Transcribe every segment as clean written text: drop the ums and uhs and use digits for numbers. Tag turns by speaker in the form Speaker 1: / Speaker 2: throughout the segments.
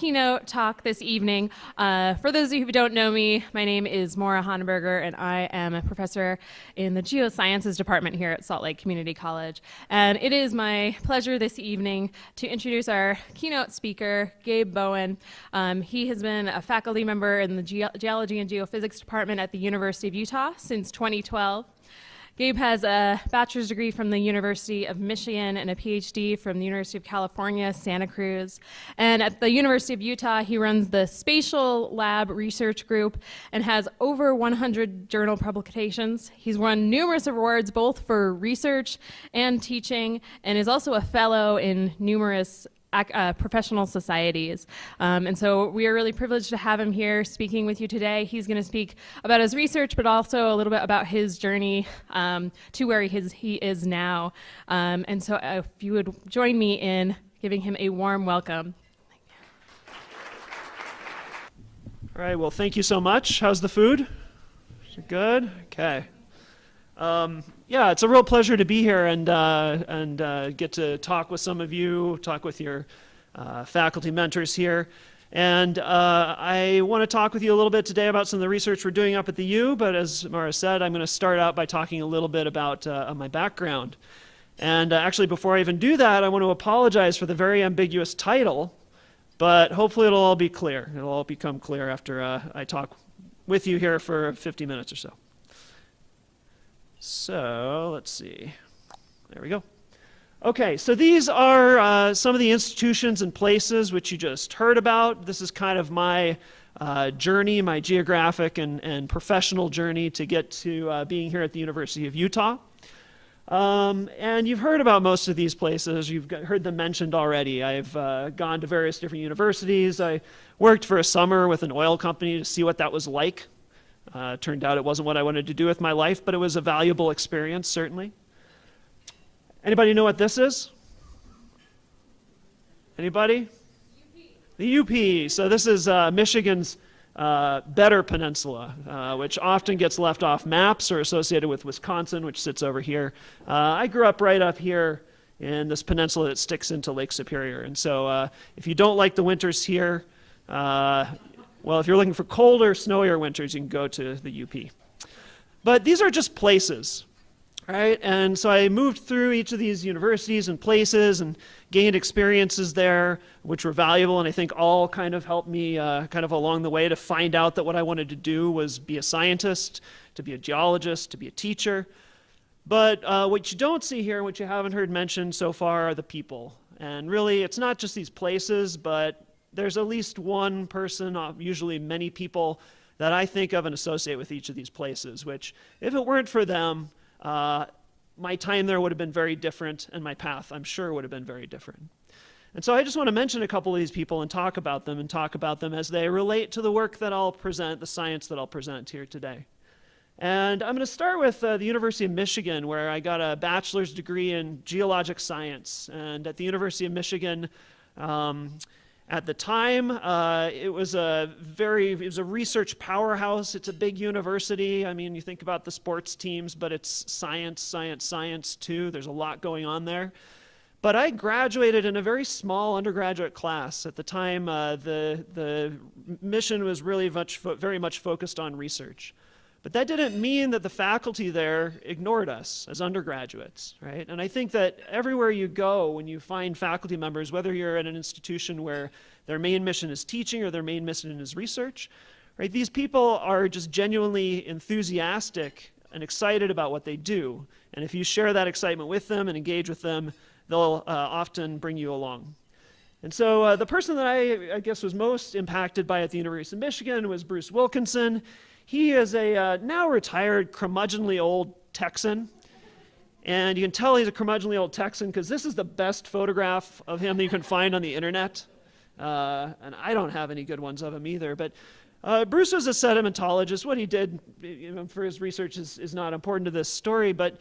Speaker 1: keynote talk this evening. For those of you who don't know me, my name is Maura Hanneberger, and I am a professor in the Geosciences department here at Salt Lake Community College. And it is my pleasure this evening to introduce our keynote speaker, Gabe Bowen. He has been a faculty member in the Geology and Geophysics department at the University of Utah since 2012. Gabe has a bachelor's degree from the University of Michigan and a PhD from the University of California, Santa Cruz. And at the University of Utah, he runs the Spatial Lab Research Group and has over 100 journal publications. He's won numerous awards, both for research and teaching, and is also a fellow in numerous professional societies. And so we are really privileged to have him here speaking with you today. He's going to speak about his research, but also a little bit about his journey to where he is now. And so if you would join me in giving him a warm welcome.
Speaker 2: All right, well, thank you so much. How's the food? Is it good? Okay. Yeah, it's a real pleasure to be here and get to talk with some of you, talk with your faculty mentors here. And I want to talk with you a little bit today about some of the research we're doing up at the U, but as Mara said, I'm going to start out by talking a little bit about my background. And actually, before I even do that, I want to apologize for the very ambiguous title, but hopefully it'll all be clear. It'll all become clear after I talk with you here for 50 minutes or so. So let's see, there we go. Okay, so these are some of the institutions and places which you just heard about. This is kind of my journey, my geographic and professional journey to get to being here at the University of Utah. And you've heard about most of these places. You've heard them mentioned already. I've gone to various different universities. I worked for a summer with an oil company to see what that was like. Turned out it wasn't what I wanted to do with my life, but it was a valuable experience, certainly. Anybody know what this is? Anybody? The UP. So this is Michigan's Better Peninsula, which often gets left off maps or associated with Wisconsin, which sits over here. I grew up right up here in this peninsula that sticks into Lake Superior. And so if you don't like the winters here, well, if you're looking for colder, snowier winters, you can go to the UP. But these are just places, right? And so I moved through each of these universities and places and gained experiences there, which were valuable, and I think all kind of helped me kind of along the way to find out that what I wanted to do was be a scientist, to be a geologist, to be a teacher. But what you don't see here, what you haven't heard mentioned so far, are the people. And really, it's not just these places, but there's at least one person, usually many people, that I think of and associate with each of these places, which, if it weren't for them, my time there would have been very different, and my path, I'm sure, would have been very different. And so I just want to mention a couple of these people and talk about them as they relate to the work that I'll present, the science that I'll present here today. And I'm going to start with the University of Michigan, where I got a bachelor's degree in geologic science. And at the University of Michigan, at the time, it was a research powerhouse. It's a big university. I mean, you think about the sports teams, but it's science, science, science too. There's a lot going on there. But I graduated in a very small undergraduate class. At the time, the mission was really very much focused on research. But that didn't mean that the faculty there ignored us as undergraduates, right? And I think that everywhere you go, when you find faculty members, whether you're at an institution where their main mission is teaching or their main mission is research, right? These people are just genuinely enthusiastic and excited about what they do. And if you share that excitement with them and engage with them, they'll often bring you along. And so the person that I guess was most impacted by at the University of Michigan was Bruce Wilkinson. He is a now retired curmudgeonly old Texan. And you can tell he's a curmudgeonly old Texan because this is the best photograph of him that you can find on the internet. And I don't have any good ones of him either. But Bruce was a sedimentologist. What he did for his research is not important to this story. But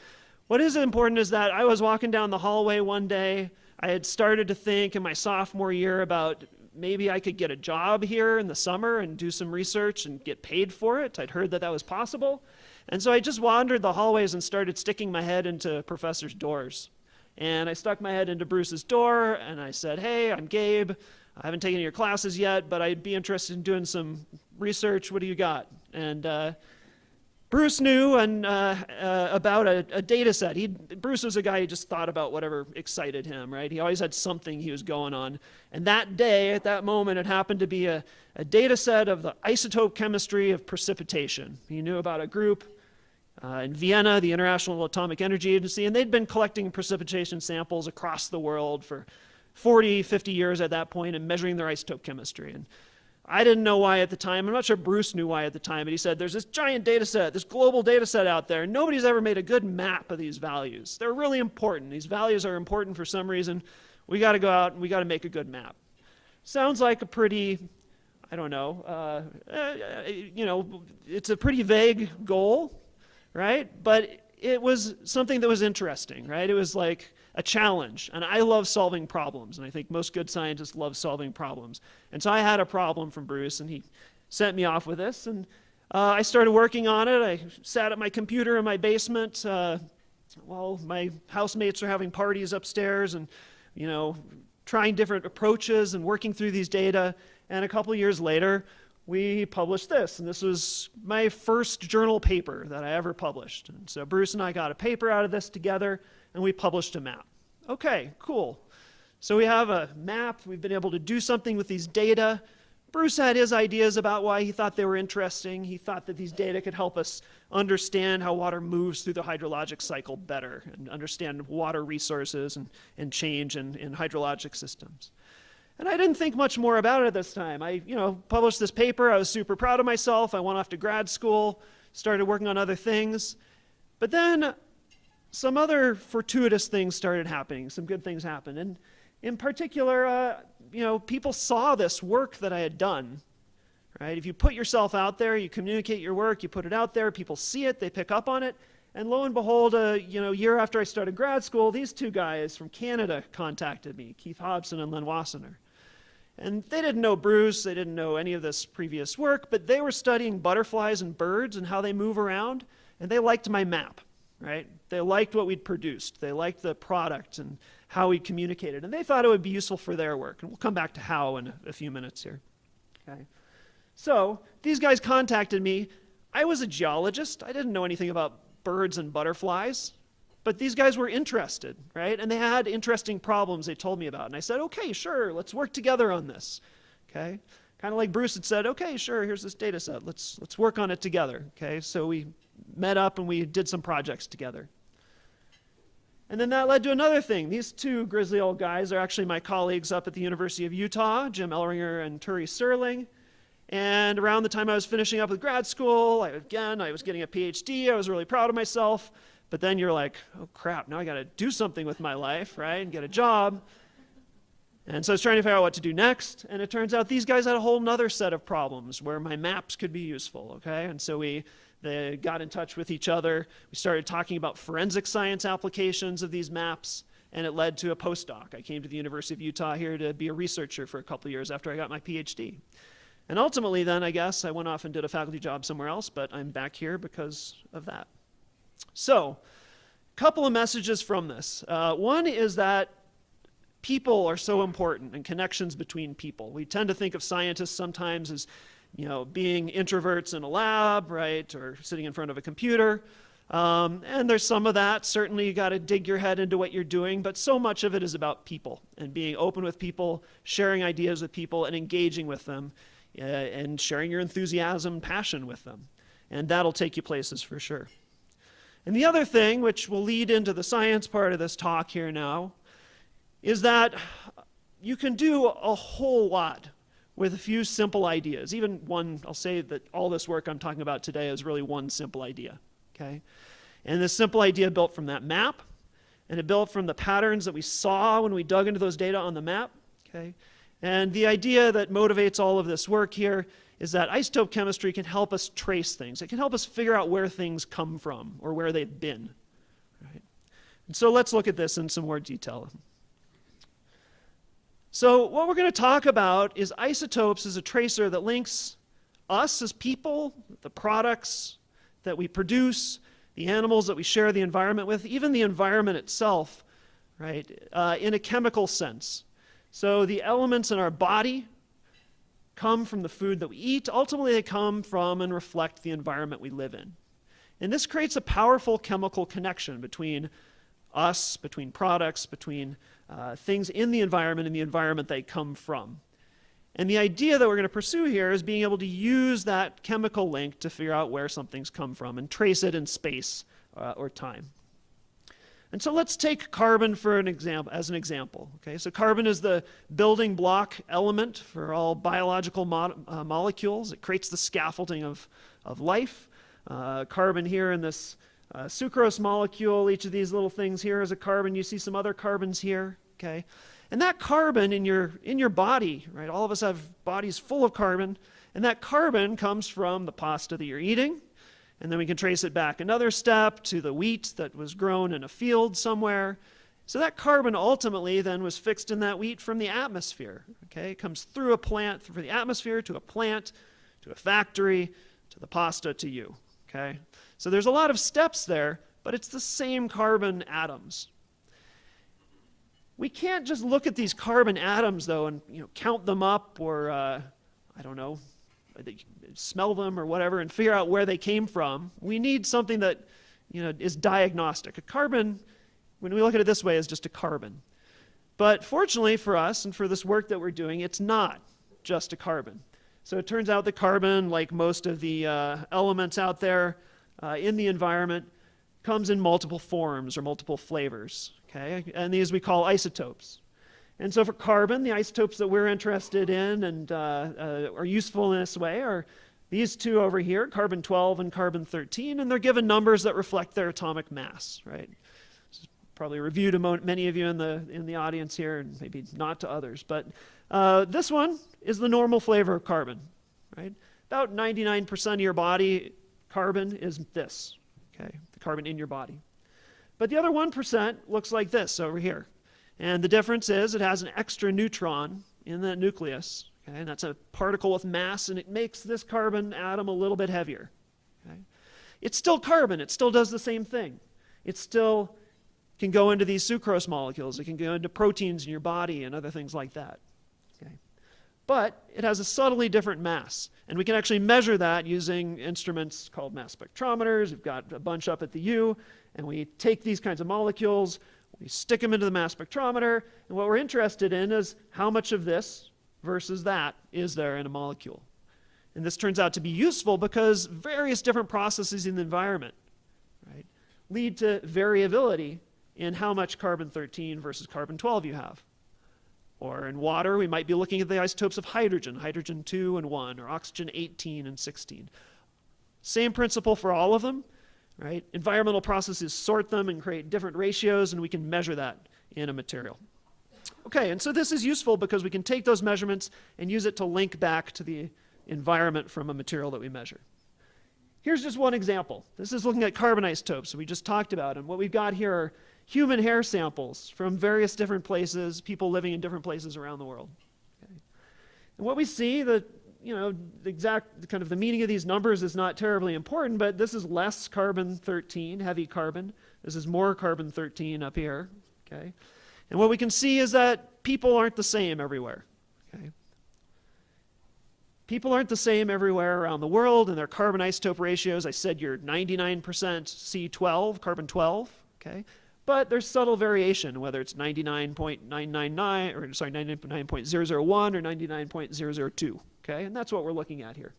Speaker 2: what is important is that I was walking down the hallway one day. I had started to think in my sophomore year about maybe I could get a job here in the summer and do some research and get paid for it. I'd heard that that was possible. And so I just wandered the hallways and started sticking my head into professors' doors. And I stuck my head into Bruce's door and I said, "Hey, I'm Gabe. I haven't taken your classes yet, but I'd be interested in doing some research. What do you got? And Bruce knew about a data set. Bruce was a guy who just thought about whatever excited him, right? He always had something he was going on. And that day, at that moment, it happened to be a data set of the isotope chemistry of precipitation. He knew about a group in Vienna, the International Atomic Energy Agency, and they'd been collecting precipitation samples across the world for 40, 50 years at that point and measuring their isotope chemistry. And I didn't know why at the time. I'm not sure Bruce knew why at the time, but he said, there's this giant data set, this global data set out there. Nobody's ever made a good map of these values. They're really important. These values are important for some reason. We got to go out and we got to make a good map. Sounds like a pretty, I don't know, it's a pretty vague goal, right? But it was something that was interesting, right? It was like a challenge, and I love solving problems, and I think most good scientists love solving problems. And so I had a problem from Bruce, and he sent me off with this, and I started working on it. I sat at my computer in my basement while my housemates are having parties upstairs, and trying different approaches and working through these data. And a couple years later, we published this, and this was my first journal paper that I ever published. And so Bruce and I got a paper out of this together, and we published a map. Okay, cool. So we have a map. We've been able to do something with these data. Bruce had his ideas about why he thought they were interesting. He thought that these data could help us understand how water moves through the hydrologic cycle better and understand water resources and change in hydrologic systems. And I didn't think much more about it this time. I published this paper. I was super proud of myself. I went off to grad school, started working on other things. But then some other fortuitous things started happening. Some good things happened. And in particular, people saw this work that I had done, right? If you put yourself out there, you communicate your work, you put it out there, people see it, they pick up on it. And lo and behold, a year after I started grad school, these two guys from Canada contacted me, Keith Hobson and Len Wassenaar. And they didn't know Bruce, they didn't know any of this previous work, but they were studying butterflies and birds and how they move around, and they liked my map, right? They liked what we'd produced. They liked the product and how we communicated, and they thought it would be useful for their work. And we'll come back to how in a few minutes here. Okay. So these guys contacted me. I was a geologist. I didn't know anything about birds and butterflies. But these guys were interested, right? And they had interesting problems they told me about. And I said, okay, sure, let's work together on this, okay? Kind of like Bruce had said, okay, sure, here's this data set. Let's work on it together, okay? So we met up and we did some projects together. And then that led to another thing. These two grizzly old guys are actually my colleagues up at the University of Utah, Jim Ellringer and Turi Serling. And around the time I was finishing up with grad school, I was getting a PhD. I was really proud of myself. But then you're like, oh crap, now I got to do something with my life, right, and get a job. And so I was trying to figure out what to do next, and it turns out these guys had a whole nother set of problems where my maps could be useful, okay? And so they got in touch with each other. We started talking about forensic science applications of these maps, and it led to a postdoc. I came to the University of Utah here to be a researcher for a couple of years after I got my PhD. And ultimately then, I guess, I went off and did a faculty job somewhere else, but I'm back here because of that. So, a couple of messages from this. One is that people are so important and connections between people. We tend to think of scientists sometimes as, being introverts in a lab, right, or sitting in front of a computer. And there's some of that. Certainly, you got to dig your head into what you're doing, but so much of it is about people and being open with people, sharing ideas with people, and engaging with them, and sharing your enthusiasm and passion with them. And that'll take you places for sure. And the other thing, which will lead into the science part of this talk here now, is that you can do a whole lot with a few simple ideas. Even one, I'll say that all this work I'm talking about today is really one simple idea, okay? And this simple idea built from that map, and it built from the patterns that we saw when we dug into those data on the map, okay? And the idea that motivates all of this work here is that isotope chemistry can help us trace things. It can help us figure out where things come from or where they've been. Right? And so let's look at this in some more detail. So what we're going to talk about is isotopes as a tracer that links us as people, the products that we produce, the animals that we share the environment with, even the environment itself, right, in a chemical sense. So the elements in our body come from the food that we eat. Ultimately, they come from and reflect the environment we live in. And this creates a powerful chemical connection between us, between products, between things in the environment and the environment they come from. And the idea that we're going to pursue here is being able to use that chemical link to figure out where something's come from and trace it in space or time. And so let's take carbon for as an example. Okay, so carbon is the building block element for all biological molecules. It creates the scaffolding of life. Carbon here in this sucrose molecule, each of these little things here is a carbon. You see some other carbons here. Okay, and that carbon in your body, right? All of us have bodies full of carbon, and that carbon comes from the pasta that you're eating. And then we can trace it back another step to the wheat that was grown in a field somewhere. So that carbon ultimately then was fixed in that wheat from the atmosphere. Okay, it comes through a plant, through the atmosphere to a plant, to a factory, to the pasta, to you. Okay, so there's a lot of steps there, but it's the same carbon atoms. We can't just look at these carbon atoms though and count them up or I don't know, smell them or whatever and figure out where they came from. We need something that is diagnostic. A carbon, when we look at it this way, is just a carbon. But fortunately for us and for this work that we're doing, it's not just a carbon. So it turns out that carbon, like most of the elements out there in the environment, comes in multiple forms or multiple flavors. Okay? And these we call isotopes. And so for carbon, the isotopes that we're interested in and are useful in this way are these two over here, carbon-12 and carbon-13, and they're given numbers that reflect their atomic mass, right? This is probably a review to many of you in the audience here, and maybe not to others. But this one is the normal flavor of carbon, right? About 99% of your body carbon is this, okay? The carbon in your body. But the other 1% looks like this over here. And the difference is it has an extra neutron in the nucleus, okay? And that's a particle with mass, and it makes this carbon atom a little bit heavier. Okay? It's still carbon. It still does the same thing. It still can go into these sucrose molecules. It can go into proteins in your body and other things like that. Okay? But it has a subtly different mass, and we can actually measure that using instruments called mass spectrometers. We've got a bunch up at the U, and we take these kinds of molecules, we stick them into the mass spectrometer, and what we're interested in is how much of this versus that is there in a molecule. And this turns out to be useful because various different processes in the environment, right, lead to variability in how much carbon-13 versus carbon-12 you have. Or in water, we might be looking at the isotopes of hydrogen, hydrogen-2 and 1, or oxygen-18 and 16. Same principle for all of them. Right? Environmental processes sort them and create different ratios, and we can measure that in a material. Okay, and so this is useful because we can take those measurements and use it to link back to the environment from a material that we measure. Here's just one example. This is looking at carbon isotopes that we just talked about, and what we've got here are human hair samples from various different places, people living in different places around the world. Okay. And what we see, the exact kind of the meaning of these numbers is not terribly important, but this is less carbon-13, heavy carbon. This is more carbon-13 up here, okay? And what we can see is that people aren't the same everywhere, okay? People aren't the same everywhere around the world, and their carbon isotope ratios, I said you're 99% C12, carbon-12, okay? But there's subtle variation, whether it's 99.999, or sorry, 99.001 or 99.002. Okay, and that's what we're looking at here.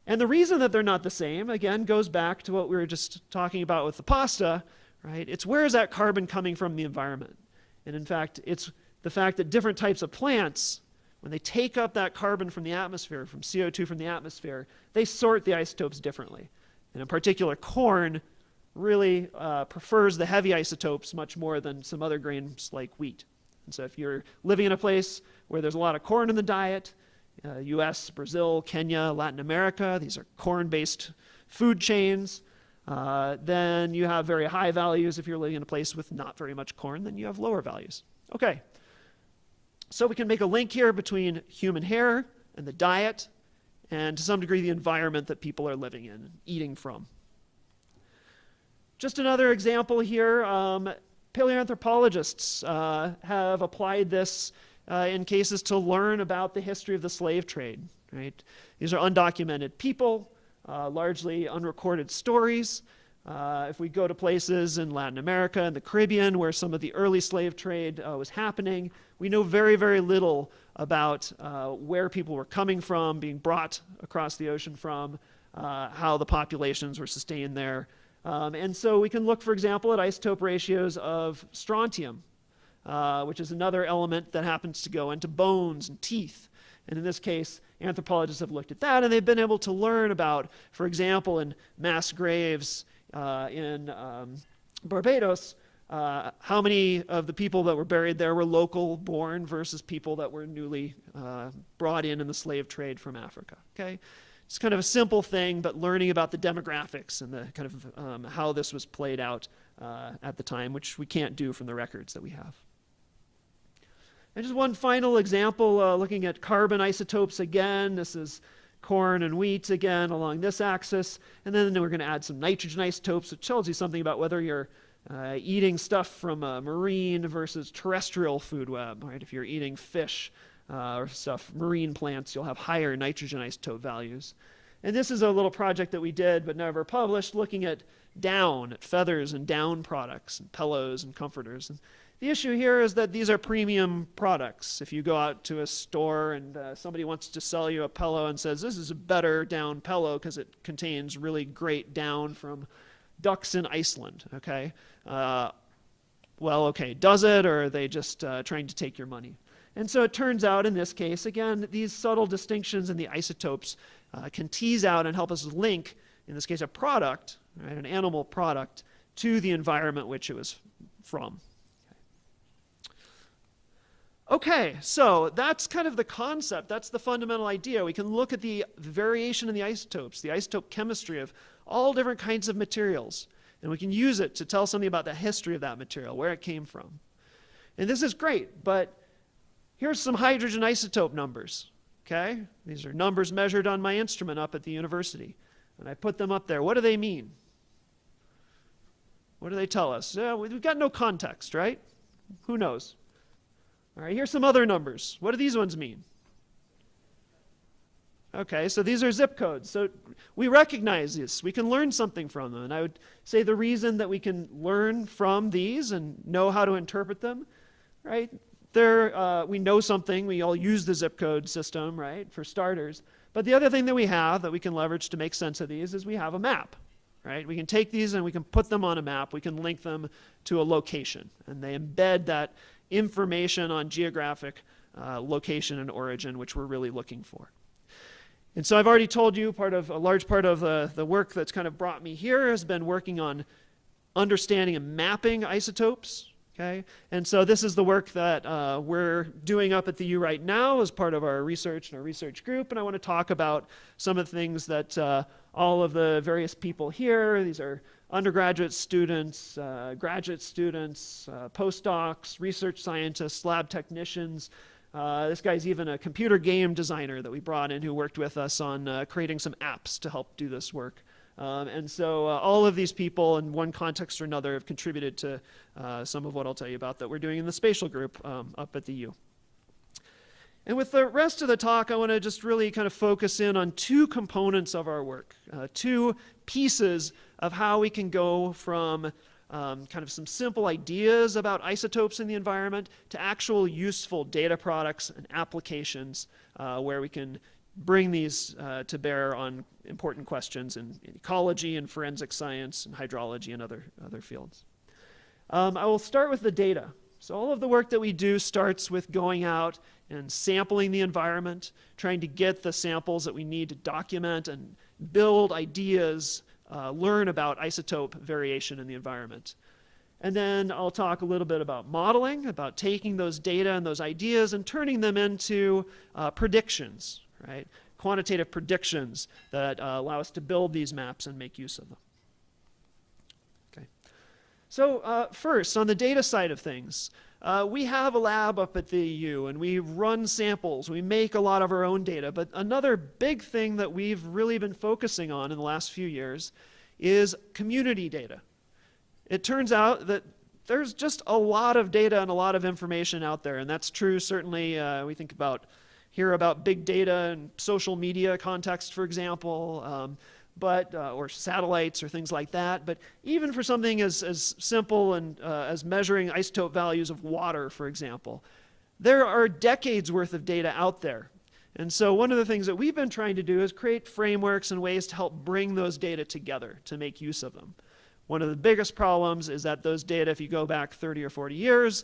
Speaker 2: And the reason that they're not the same, again, goes back to what we were just talking about with the pasta, right? It's where is that carbon coming from in the environment? And in fact, it's the fact that different types of plants, when they take up that carbon from the atmosphere, from CO2 from the atmosphere, they sort the isotopes differently. And in particular, corn really prefers the heavy isotopes much more than some other grains like wheat. And so if you're living in a place where there's a lot of corn in the diet, US, Brazil, Kenya, Latin America, these are corn-based food chains, then you have very high values. If you're living in a place with not very much corn, then you have lower values. Okay, so we can make a link here between human hair and the diet, and to some degree the environment that people are living in, eating from. Just another example here. Paleoanthropologists have applied this in cases to learn about the history of the slave trade. Right? These are undocumented people, largely unrecorded stories. If we go to places in Latin America and the Caribbean where some of the early slave trade was happening, we know very, very little about where people were coming from, being brought across the ocean from, how the populations were sustained there. And so we can look, for example, at isotope ratios of strontium, which is another element that happens to go into bones and teeth. And in this case, anthropologists have looked at that, and they've been able to learn about, for example, in mass graves in Barbados, how many of the people that were buried there were local born versus people that were newly brought in the slave trade from Africa. Okay? It's kind of a simple thing, but learning about the demographics and the kind of how this was played out at the time, which we can't do from the records that we have. And just one final example, looking at carbon isotopes again. This is corn and wheat again along this axis. And then we're going to add some nitrogen isotopes, which tells you something about whether you're eating stuff from a marine versus terrestrial food web. Right? If you're eating fish or stuff, marine plants, you'll have higher nitrogen isotope values. And this is a little project that we did but never published, looking at down, at feathers and down products, and pillows and comforters. And the issue here is that these are premium products. If you go out to a store and somebody wants to sell you a pillow and says, this is a better down pillow because it contains really great down from ducks in Iceland, okay? Well, okay, does it, or are they just trying to take your money? And so it turns out in this case, again, these subtle distinctions in the isotopes can tease out and help us link, in this case, a product, right, an animal product, to the environment which it was from. Okay, so that's kind of the concept. That's the fundamental idea. We can look at the variation in the isotopes, the isotope chemistry of all different kinds of materials, and we can use it to tell something about the history of that material, where it came from. And this is great, but here's some hydrogen isotope numbers, okay? These are numbers measured on my instrument up at the university, and I put them up there. What do they mean? What do they tell us? We've got no context, right? Who knows? All right, here's some other numbers. What do these ones mean? Okay, so these are zip codes. So we recognize this. We can learn something from them. And I would say the reason that we can learn from these and know how to interpret them, right? We know something. We all use the zip code system, right, for starters. But the other thing that we have that we can leverage to make sense of these is we have a map, right? We can take these and we can put them on a map. We can link them to a location. And they embed that information on geographic location and origin, which we're really looking for. And so I've already told you a large part of the work that's kind of brought me here has been working on understanding and mapping isotopes. Okay? And so this is the work that we're doing up at the U right now as part of our research and our research group. And I want to talk about some of the things that all of the various people here, these are undergraduate students, graduate students, postdocs, research scientists, lab technicians. This guy's even a computer game designer that we brought in who worked with us on creating some apps to help do this work. And so all of these people in one context or another have contributed to some of what I'll tell you about that we're doing in the spatial group up at the U. And with the rest of the talk, I want to just really kind of focus in on two components of our work, two pieces of how we can go from kind of some simple ideas about isotopes in the environment to actual useful data products and applications where we can bring these to bear on important questions in ecology and forensic science and hydrology and other fields. I will start with the data. So all of the work that we do starts with going out and sampling the environment, trying to get the samples that we need to document and build ideas, learn about isotope variation in the environment. And then I'll talk a little bit about modeling, about taking those data and those ideas and turning them into predictions, right? Quantitative predictions that allow us to build these maps and make use of them. Okay. So first, on the data side of things, we have a lab up at the U and we run samples. We make a lot of our own data. But another big thing that we've really been focusing on in the last few years is community data. It turns out that there's just a lot of data and a lot of information out there, and that's true certainly. We think hear about big data and social media context, for example, or satellites or things like that. But even for something as simple and as measuring isotope values of water, for example, there are decades worth of data out there. And so one of the things that we've been trying to do is create frameworks and ways to help bring those data together to make use of them. One of the biggest problems is that those data, if you go back 30 or 40 years,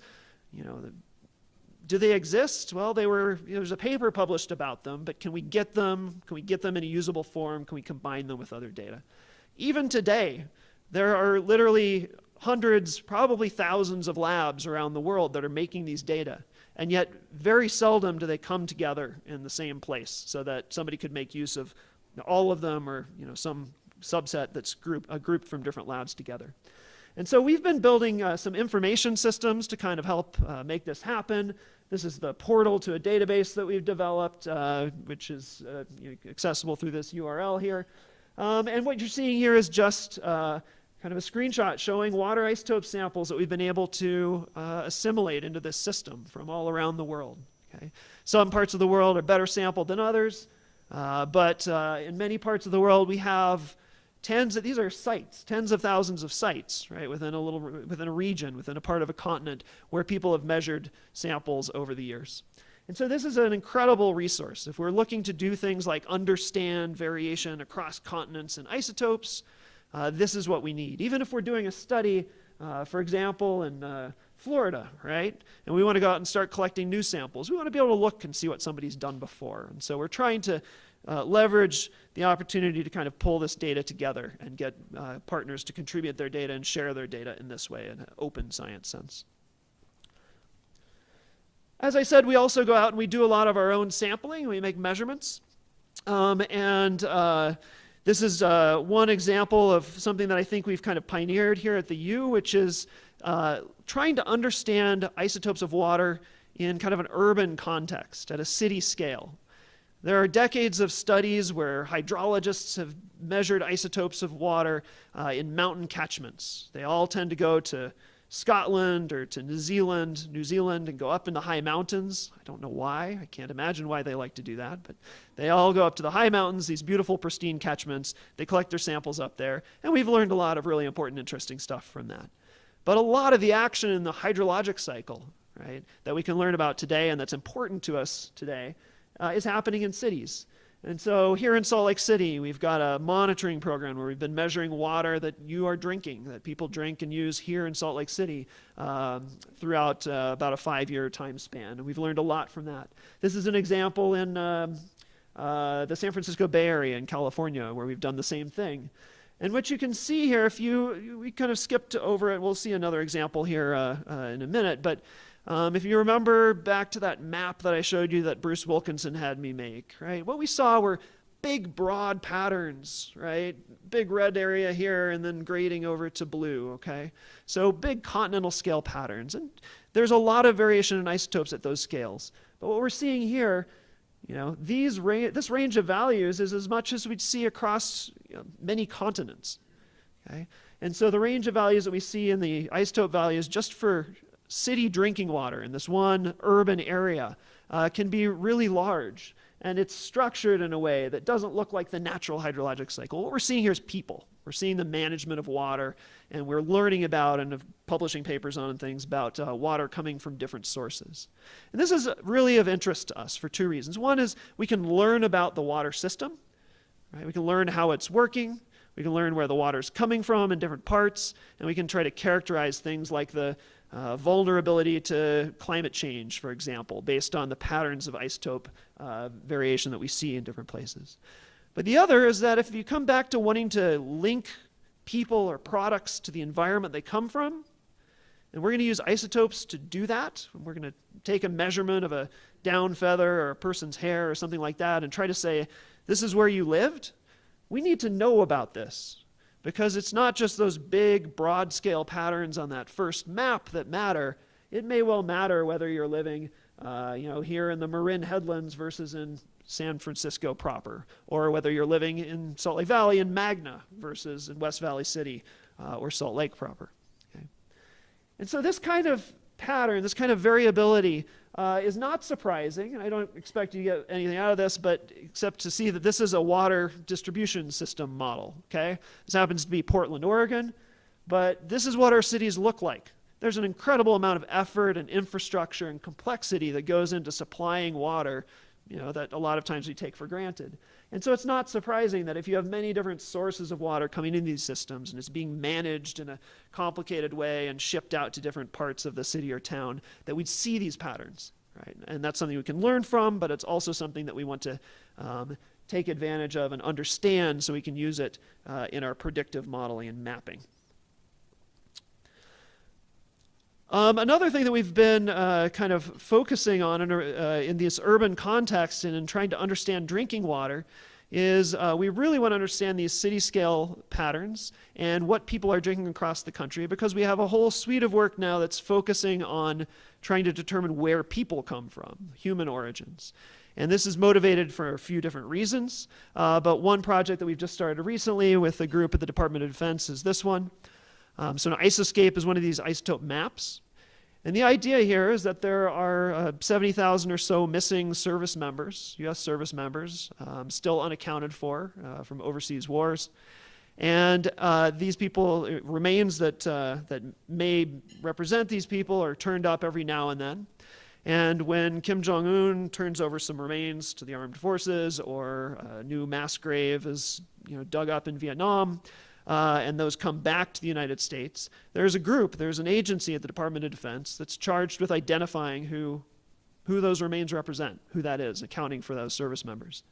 Speaker 2: do they exist? Well, there's a paper published about them, but can we get them? Can we get them in a usable form? Can we combine them with other data? Even today, there are literally hundreds, probably thousands of labs around the world that are making these data. And yet, very seldom do they come together in the same place so that somebody could make use of all of them, or some subset that's grouped from different labs together. And so we've been building some information systems to kind of help make this happen. This is the portal to a database that we've developed, which is accessible through this URL here. And what you're seeing here is just kind of a screenshot showing water isotope samples that we've been able to assimilate into this system from all around the world. Okay? Some parts of the world are better sampled than others, but in many parts of the world we have these are sites, tens of thousands of sites, right, within a region, within a part of a continent where people have measured samples over the years. And so this is an incredible resource. If we're looking to do things like understand variation across continents and isotopes, this is what we need. Even if we're doing a study, for example, in Florida, right, and we want to go out and start collecting new samples, we want to be able to look and see what somebody's done before. And so we're trying to leverage the opportunity to kind of pull this data together and get partners to contribute their data and share their data in this way, in an open science sense. As I said, we also go out and we do a lot of our own sampling. We make measurements. This is one example of something that I think we've kind of pioneered here at the U, which is trying to understand isotopes of water in kind of an urban context at a city scale. There are decades of studies where hydrologists have measured isotopes of water in mountain catchments. They all tend to go to Scotland or to New Zealand, and go up in the high mountains. I don't know why. I can't imagine why they like to do that, but they all go up to the high mountains, these beautiful, pristine catchments. They collect their samples up there, and we've learned a lot of really important, interesting stuff from that. But a lot of the action in the hydrologic cycle, right, that we can learn about today and that's important to us today is happening in cities. And so here in Salt Lake City, we've got a monitoring program where we've been measuring water that you are drinking, that people drink and use here in Salt Lake City throughout about a 5-year time span. And we've learned a lot from that. This is an example in the San Francisco Bay Area in California, where we've done the same thing. And what you can see here, we kind of skipped over it. We'll see another example here in a minute. But if you remember back to that map that I showed you that Bruce Wilkinson had me make, right? What we saw were big, broad patterns, right? Big red area here and then grading over to blue, okay? So big continental scale patterns. And there's a lot of variation in isotopes at those scales. But what we're seeing here, this range of values is as much as we'd see across many continents, okay? And so the range of values that we see in the isotope values just for city drinking water in this one urban area can be really large, and it's structured in a way that doesn't look like the natural hydrologic cycle. What we're seeing here is people. We're seeing the management of water, and we're learning about and publishing papers on things about water coming from different sources. And this is really of interest to us for two reasons. One is we can learn about the water system, right? We can learn how it's working. We can learn where the water's coming from in different parts, and we can try to characterize things like the vulnerability to climate change, for example, based on the patterns of isotope variation that we see in different places. But the other is that if you come back to wanting to link people or products to the environment they come from, and we're going to use isotopes to do that, we're going to take a measurement of a down feather or a person's hair or something like that and try to say, this is where you lived, we need to know about this. Because it's not just those big, broad-scale patterns on that first map that matter. It may well matter whether you're living, here in the Marin Headlands versus in San Francisco proper, or whether you're living in Salt Lake Valley in Magna versus in West Valley City or Salt Lake proper. Okay. And so this kind of pattern, this kind of variability is not surprising, and I don't expect you to get anything out of this, but except to see that this is a water distribution system model, okay? This happens to be Portland, Oregon, but this is what our cities look like. There's an incredible amount of effort and infrastructure and complexity that goes into supplying water, that a lot of times we take for granted. And so it's not surprising that if you have many different sources of water coming into these systems and it's being managed in a complicated way and shipped out to different parts of the city or town, that we'd see these patterns, right? And that's something we can learn from, but it's also something that we want to take advantage of and understand so we can use it in our predictive modeling and mapping. Another thing that we've been kind of focusing on in this urban context and in trying to understand drinking water is we really want to understand these city-scale patterns and what people are drinking across the country, because we have a whole suite of work now that's focusing on trying to determine where people come from, human origins. And this is motivated for a few different reasons, but one project that we've just started recently with a group at the Department of Defense is this one. So an Isoscape is one of these isotope maps. And the idea here is that there are 70,000 or so missing service members, U.S. service members, still unaccounted for from overseas wars. And these people, remains that may represent these people are turned up every now and then. And when Kim Jong-un turns over some remains to the armed forces, or a new mass grave is dug up in Vietnam, and those come back to the United States, there's an agency at the Department of Defense that's charged with identifying who those remains represent, who that is, accounting for those service members.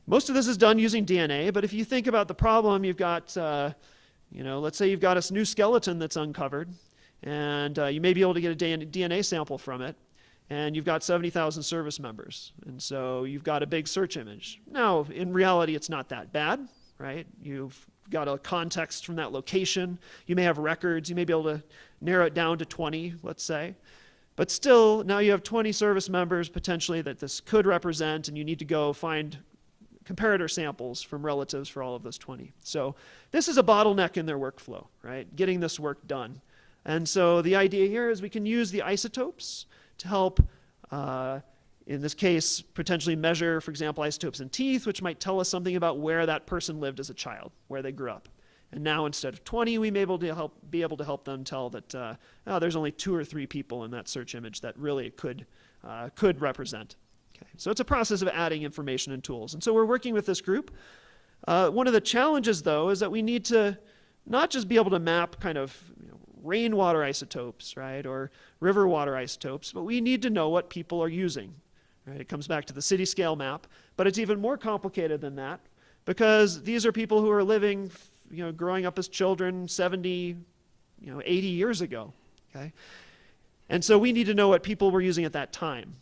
Speaker 2: Most of this is done using DNA, but if you think about the problem, you've got, let's say you've got a new skeleton that's uncovered, and you may be able to get a DNA sample from it, and you've got 70,000 service members, and so you've got a big search image. Now, in reality, it's not that bad, right? You've got a context from that location. You may have records. You may be able to narrow it down to 20, let's say. But still, now you have 20 service members potentially that this could represent, and you need to go find comparator samples from relatives for all of those 20. So this is a bottleneck in their workflow, right? Getting this work done. And so the idea here is we can use the isotopes to help, in this case, potentially measure, for example, isotopes in teeth, which might tell us something about where that person lived as a child, where they grew up. And now instead of 20, we may be able to help them tell that there's only 2 or 3 people in that search image that really could represent. Okay. So it's a process of adding information and tools. And so we're working with this group. One of the challenges, though, is that we need to not just be able to map kind of rainwater isotopes, right, or river water isotopes, but we need to know what people are using. Right? It comes back to the city scale map, but it's even more complicated than that, because these are people who are living, growing up as children 70, 80 years ago. Okay? And so we need to know what people were using at that time.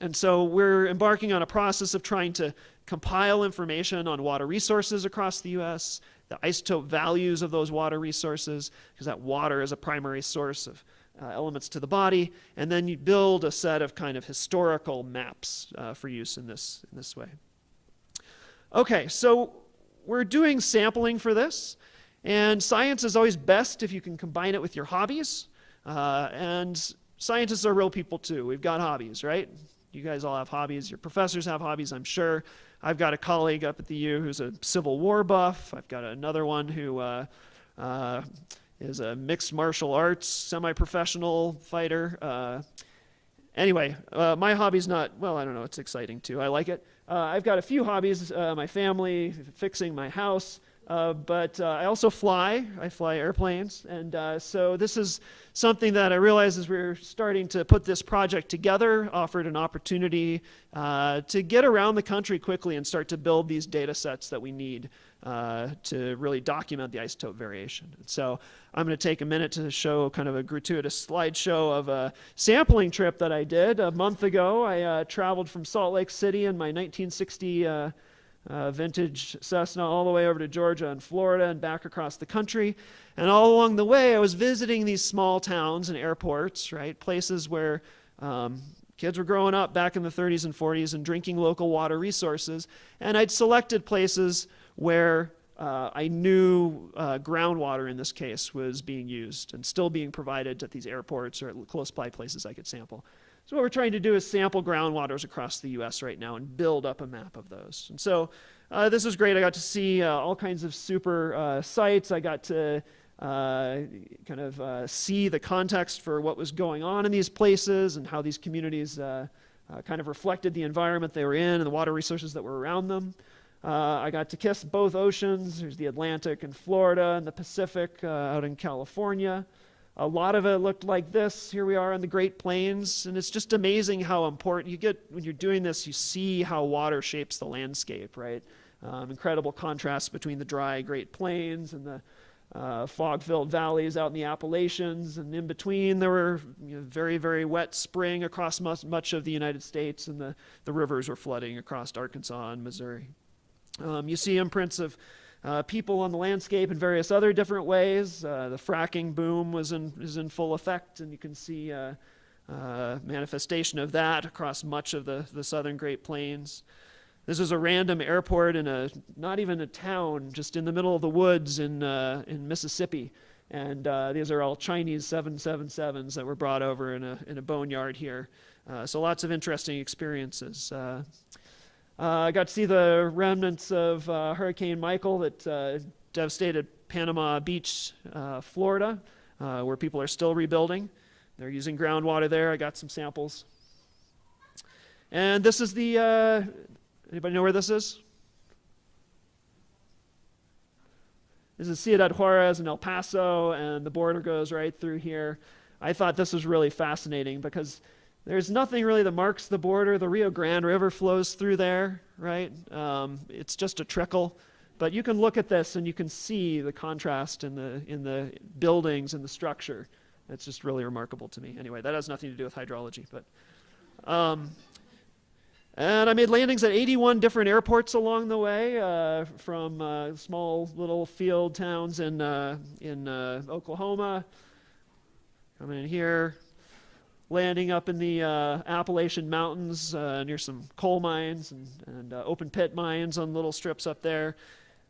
Speaker 2: And so we're embarking on a process of trying to compile information on water resources across the U.S., the isotope values of those water resources, because that water is a primary source of elements to the body, and then you build a set of kind of historical maps for use in this way. Okay, so we're doing sampling for this, and science is always best if you can combine it with your hobbies, and scientists are real people too. We've got hobbies, right? You guys all have hobbies. Your professors have hobbies, I'm sure. I've got a colleague up at the U who's a Civil War buff. I've got another one who is a mixed martial arts, semi-professional fighter. Anyway, my hobby's not, well, I don't know, it's exciting too. I like it. I've got a few hobbies, my family, fixing my house, but I also fly. I fly airplanes, and so this is something that I realized as we were starting to put this project together, offered an opportunity to get around the country quickly and start to build these data sets that we need to really document the isotope variation. And so I'm going to take a minute to show kind of a gratuitous slideshow of a sampling trip that I did a month ago. I traveled from Salt Lake City in my 1960 vintage Cessna all the way over to Georgia and Florida and back across the country. And all along the way, I was visiting these small towns and airports, right? Places where kids were growing up back in the 30s and 40s and drinking local water resources. And I'd selected places where I knew groundwater in this case was being used and still being provided at these airports or at close by places I could sample. So what we're trying to do is sample groundwaters across the US right now and build up a map of those. And so this was great. I got to see all kinds of super sites. I got to see the context for what was going on in these places and how these communities kind of reflected the environment they were in and the water resources that were around them. I got to kiss both oceans. There's the Atlantic in Florida and the Pacific out in California. A lot of it looked like this. Here we are on the Great Plains, and it's just amazing how important you get when you're doing this. You see how water shapes the landscape, right? Incredible contrast between the dry Great Plains and the fog-filled valleys out in the Appalachians, and in between there were very, very wet spring across much of the United States, and the rivers were flooding across Arkansas and Missouri. You see imprints of people on the landscape in various other different ways. The fracking boom is in full effect, and you can see manifestation of that across much of the southern Great Plains. This is a random airport in not even a town, just in the middle of the woods in Mississippi. And these are all Chinese 777s that were brought over in a boneyard here. So lots of interesting experiences. I got to see the remnants of Hurricane Michael that devastated Panama Beach, Florida, where people are still rebuilding. They're using groundwater there. I got some samples. And this is anybody know where this is? This is Ciudad Juarez and El Paso, and the border goes right through here. I thought this was really fascinating because there's nothing really that marks the border. The Rio Grande River flows through there, right? It's just a trickle. But you can look at this and you can see the contrast in the buildings and the structure. It's just really remarkable to me. Anyway, that has nothing to do with hydrology. But and I made landings at 81 different airports along the way, from small little field towns in Oklahoma, coming in here, landing up in the Appalachian Mountains near some coal mines and open pit mines on little strips up there.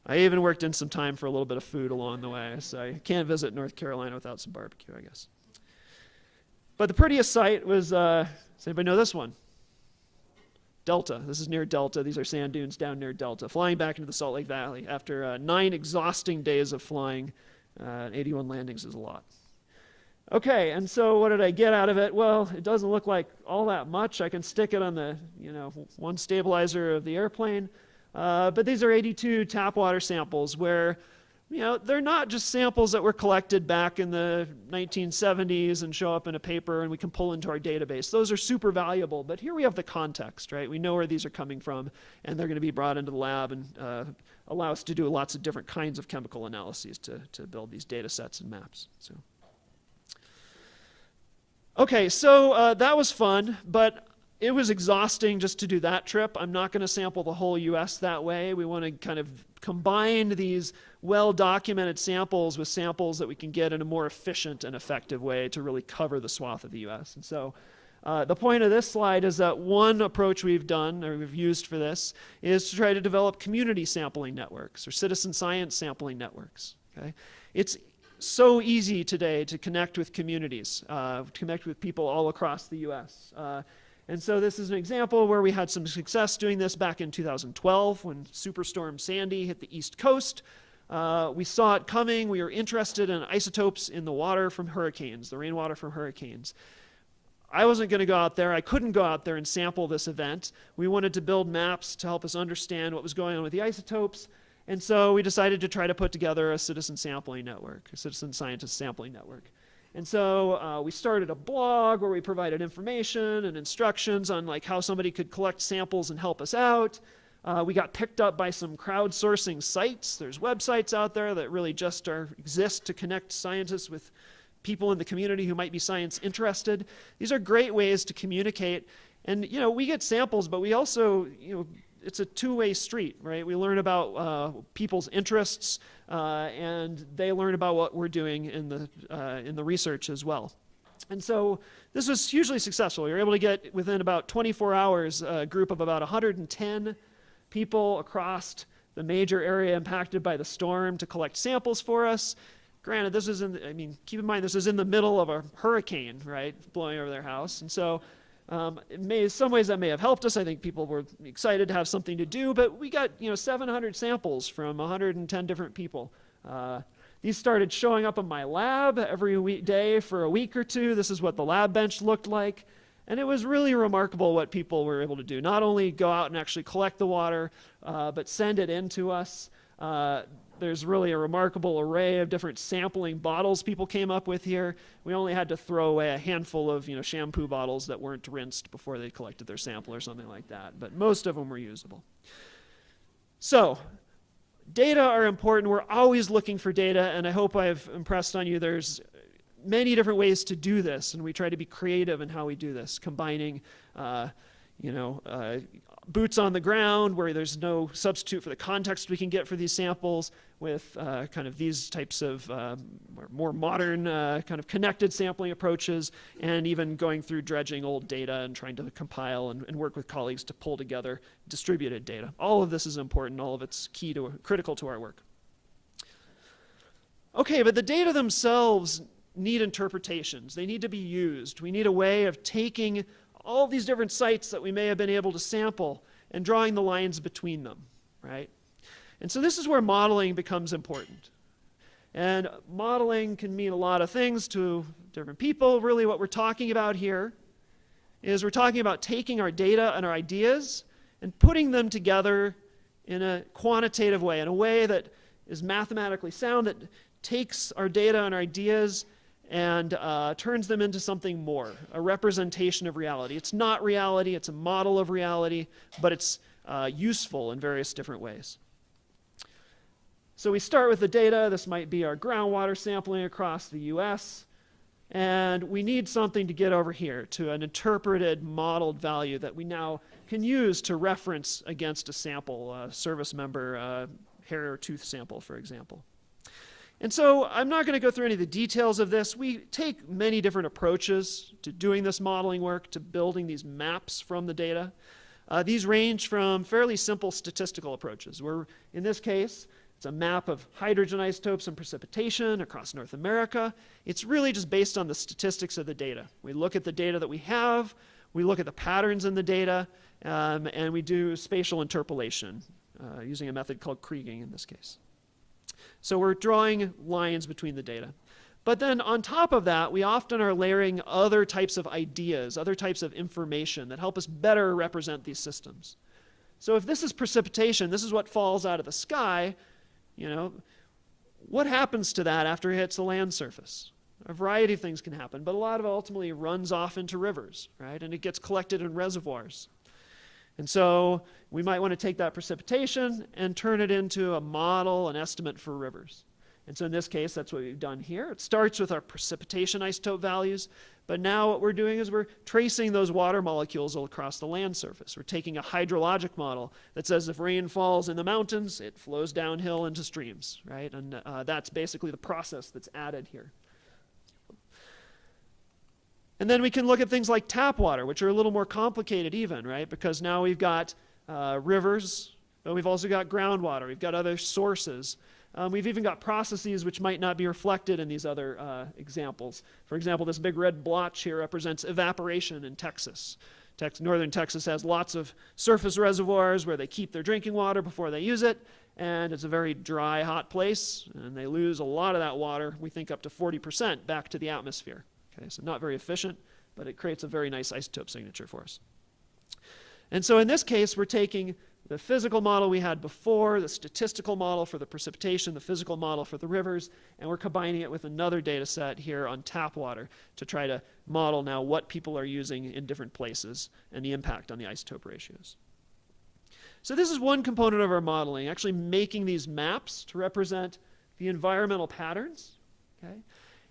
Speaker 2: I even worked in some time for a little bit of food along the way, so I can't visit North Carolina without some barbecue, I guess. But the prettiest site was, does anybody know this one? Delta. This is near Delta. These are sand dunes down near Delta. Flying back into the Salt Lake Valley after 9 exhausting days of flying. 81 landings is a lot. Okay, and so what did I get out of it? Well, it doesn't look like all that much. I can stick it on the, one stabilizer of the airplane. But these are 82 tap water samples where, they're not just samples that were collected back in the 1970s and show up in a paper and we can pull into our database. Those are super valuable, but here we have the context, right? We know where these are coming from, and they're going to be brought into the lab and allow us to do lots of different kinds of chemical analyses to build these data sets and maps. So. Okay, so that was fun, but it was exhausting just to do that trip. I'm not going to sample the whole US that way. We want to kind of combine these well-documented samples with samples that we can get in a more efficient and effective way to really cover the swath of the US. And so the point of this slide is that one approach we've done, or we've used for this, is to try to develop community sampling networks or citizen science sampling networks. Okay? It's so easy today to connect with communities, to connect with people all across the US. And so this is an example where we had some success doing this back in 2012 when Superstorm Sandy hit the East Coast. We saw it coming. We were interested in isotopes in the water from hurricanes, the rainwater from hurricanes. I wasn't going to go out there. I couldn't go out there and sample this event. We wanted to build maps to help us understand what was going on with the isotopes. And so we decided to try to put together a citizen sampling network, a citizen scientist sampling network. And so we started a blog where we provided information and instructions on how somebody could collect samples and help us out. We got picked up by some crowdsourcing sites. There's websites out there that really just exist to connect scientists with people in the community who might be science interested. These are great ways to communicate. And we get samples, but we also, it's a two-way street, right? We learn about people's interests, and they learn about what we're doing in the research as well. And so this was hugely successful. We were able to get, within about 24 hours, a group of about 110 people across the major area impacted by the storm to collect samples for us. Granted, this is keep in mind, this is in the middle of a hurricane, right, blowing over their house. And so in some ways that may have helped us. I think people were excited to have something to do, but we got 700 samples from 110 different people. These started showing up in my lab every day for a week or two. This is what the lab bench looked like. And it was really remarkable what people were able to do. Not only go out and actually collect the water, but send it in to us. There's really a remarkable array of different sampling bottles people came up with here. We only had to throw away a handful of shampoo bottles that weren't rinsed before they collected their sample or something like that. But most of them were usable. So data are important. We're always looking for data, and I hope I've impressed on you there's many different ways to do this, and we try to be creative in how we do this, combining boots on the ground where there's no substitute for the context we can get for these samples, with kind of these types of more modern kind of connected sampling approaches, and even going through dredging old data and trying to compile and work with colleagues to pull together distributed data. All of this is important. All of it's critical to our work. Okay, but the data themselves need interpretations. They need to be used. We need a way of taking all these different sites that we may have been able to sample and drawing the lines between them, right? And so this is where modeling becomes important. And modeling can mean a lot of things to different people. Really what we're talking about here is we're talking about taking our data and our ideas and putting them together in a quantitative way, in a way that is mathematically sound, that takes our data and our ideas and turns them into something more, a representation of reality. It's not reality, it's a model of reality, but it's useful in various different ways. So we start with the data. This might be our groundwater sampling across the US. And we need something to get over here to an interpreted, modeled value that we now can use to reference against a sample, a service member hair or tooth sample, for example. And so I'm not going to go through any of the details of this. We take many different approaches to doing this modeling work, to building these maps from the data. These range from fairly simple statistical approaches, where in this case, it's a map of hydrogen isotopes and precipitation across North America. It's really just based on the statistics of the data. We look at the data that we have, we look at the patterns in the data, and we do spatial interpolation using a method called kriging in this case. So we're drawing lines between the data. But then on top of that, we often are layering other types of ideas, other types of information that help us better represent these systems. So if this is precipitation, this is what falls out of the sky, what happens to that after it hits the land surface? A variety of things can happen, but a lot of it ultimately runs off into rivers, right? And it gets collected in reservoirs. And so we might want to take that precipitation and turn it into a model, an estimate for rivers. And so in this case, that's what we've done here. It starts with our precipitation isotope values, but now what we're doing is we're tracing those water molecules across the land surface. We're taking a hydrologic model that says if rain falls in the mountains, it flows downhill into streams, right? And that's basically the process that's added here. And then we can look at things like tap water, which are a little more complicated even, right? Because now we've got rivers, but we've also got groundwater. We've got other sources. We've even got processes which might not be reflected in these other examples. For example, this big red blotch here represents evaporation in Texas. Northern Texas has lots of surface reservoirs where they keep their drinking water before they use it, and it's a very dry, hot place, and they lose a lot of that water, we think up to 40% back to the atmosphere. Okay, so not very efficient, but it creates a very nice isotope signature for us. And so in this case, we're taking the physical model we had before, the statistical model for the precipitation, the physical model for the rivers, and we're combining it with another data set here on tap water to try to model now what people are using in different places and the impact on the isotope ratios. So this is one component of our modeling, actually making these maps to represent the environmental patterns. Okay?